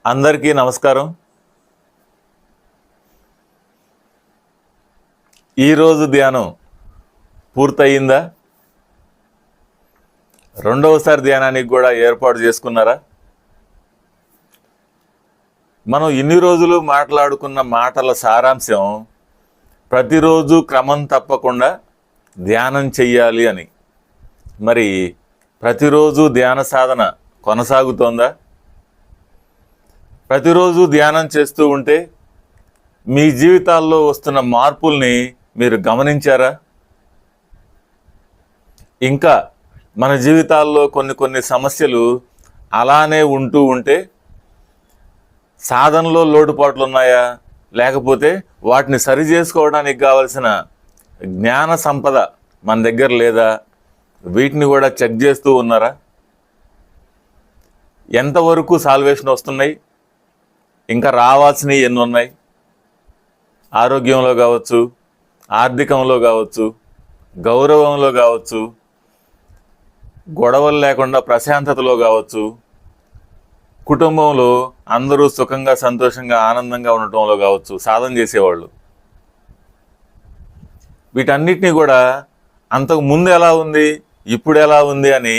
అందరికీ నమస్కారం. ఈరోజు ధ్యానం పూర్తయిందా? రెండవసారి ధ్యానానికి కూడా ఏర్పాటు చేసుకున్నారా? మనం ఇన్ని రోజులు మాట్లాడుకున్న మాటల సారాంశం ప్రతిరోజు క్రమం తప్పకుండా ధ్యానం చెయ్యాలి అని. మరి ప్రతిరోజు ధ్యాన సాధన కొనసాగుతోందా? ప్రతిరోజు ధ్యానం చేస్తూ ఉంటే మీ జీవితాల్లో వస్తున్న మార్పుల్ని మీరు గమనించారా? ఇంకా మన జీవితాల్లో కొన్ని సమస్యలు అలానే ఉంటూ ఉంటే సాధనలో లోటుపాట్లు ఉన్నాయా, లేకపోతే వాటిని సరి చేసుకోవడానికి కావలసిన జ్ఞాన సంపద మన దగ్గర లేదా? వీటిని కూడా చెక్ చేస్తూ ఉన్నారా? ఎంతవరకు సాల్వేషన్ వస్తున్నాయి? ఇంకా రావాల్సినవి ఎన్ని ఉన్నాయి? ఆరోగ్యంలో కావచ్చు, ఆర్థికంలో కావచ్చు, గౌరవంలో కావచ్చు, గొడవలు లేకుండా ప్రశాంతతలో కావచ్చు, కుటుంబంలో అందరూ సుఖంగా సంతోషంగా ఆనందంగా ఉండటంలో కావచ్చు, సాధన చేసేవాళ్ళు. వీటన్నిటినీ కూడా అంతకు ముందు ఎలా ఉంది, ఇప్పుడు ఎలా ఉంది అని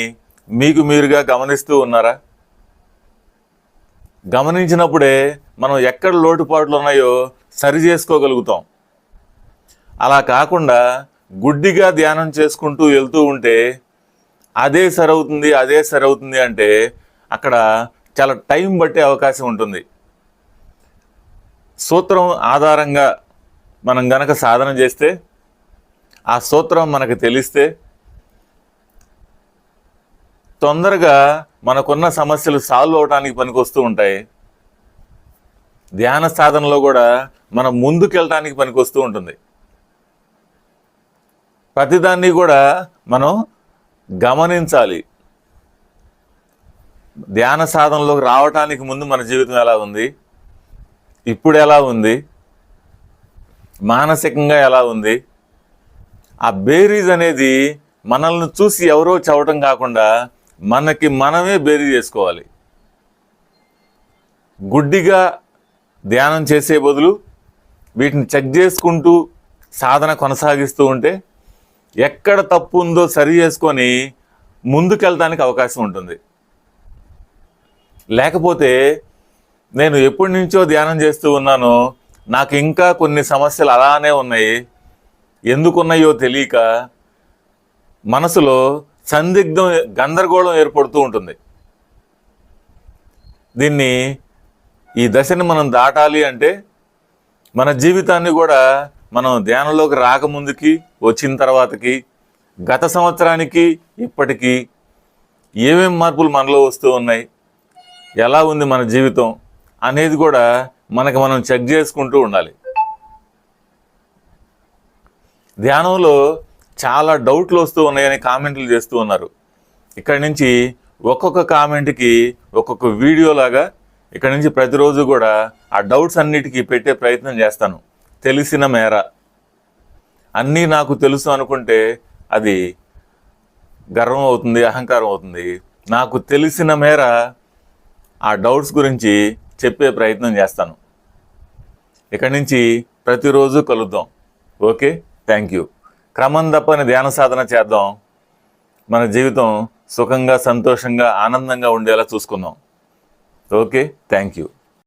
మీకు మీరుగా గమనిస్తూ ఉన్నారా? గమనించినప్పుడే మనం ఎక్కడ లోటుపాట్లు ఉన్నాయో సరి చేసుకోగలుగుతాం. అలా కాకుండా గుడ్డిగా ధ్యానం చేసుకుంటూ వెళ్తూ ఉంటే అదే సరవుతుంది అంటే అక్కడ చాలా టైం పట్టే అవకాశం ఉంటుంది. సూత్రం ఆధారంగా మనం గనక సాధన చేస్తే, ఆ సూత్రం మనకు తెలిస్తే తొందరగా మనకున్న సమస్యలు సాల్వ్ అవడానికి పనికొస్తూ ఉంటాయి. ధ్యాన సాధనలో కూడా మనం ముందుకెళ్ళటానికి పనికొస్తూ ఉంటుంది. ప్రతిదాన్ని కూడా మనం గమనించాలి. ధ్యాన సాధనలోకి రావటానికి ముందు మన జీవితం ఎలా ఉంది, ఇప్పుడు ఎలా ఉంది, మానసికంగా ఎలా ఉంది, ఆ బేరీజ్ అనేది మనల్ని చూసి ఎవరో చెప్పటం కాకుండా మనకి మనమే బేరీజ్ చేసుకోవాలి. గుడ్డిగా ధ్యానం చేసే బదులు వీటిని చెక్ చేసుకుంటూ సాధన కొనసాగిస్తూ ఉంటే ఎక్కడ తప్పు ఉందో సరి చేసుకొని ముందుకెళ్ళడానికి అవకాశం ఉంటుంది. లేకపోతే నేను ఎప్పటి నుంచో ధ్యానం చేస్తూ ఉన్నాను, నాకు ఇంకా కొన్ని సమస్యలు అలానే ఉన్నాయి, ఎందుకున్నాయో తెలియక మనసులో సందిగ్ధం, గందరగోళం ఏర్పడుతూ ఉంటుంది. ఈ దశని మనం దాటాలి అంటే మన జీవితాన్ని కూడా మనం ధ్యానంలోకి రాకముందుకి, వచ్చిన తర్వాతకి, గత సంవత్సరానికి ఇప్పటికీ ఏమేం మార్పులు మనలో వస్తూ ఉన్నాయి, ఎలా ఉంది మన జీవితం అనేది కూడా మనం చెక్ చేసుకుంటూ ఉండాలి. ధ్యానంలో చాలా డౌట్లు వస్తూ ఉన్నాయని కామెంట్లు చేస్తూ ఉన్నారు. ఇక్కడి నుంచి ఒక్కొక్క కామెంట్కి ఒక్కొక్క వీడియోలాగా ఇక్కడి నుంచి ప్రతిరోజు కూడా ఆ డౌట్స్ అన్నిటికీ పెట్టే ప్రయత్నం చేస్తాను. తెలిసిన మేర అన్నీ నాకు తెలుసు అనుకుంటే అది గర్వం అవుతుంది, అహంకారం అవుతుంది. నాకు తెలిసిన మేర ఆ డౌట్స్ గురించి చెప్పే ప్రయత్నం చేస్తాను. ఇక్కడి నుంచి ప్రతిరోజు కలుద్దాం. Okay, thank you. క్రమం తప్పని ధ్యాన సాధన చేద్దాం. మన జీవితం సుఖంగా, సంతోషంగా, ఆనందంగా ఉండేలా చూసుకుందాం. Okay, thank you.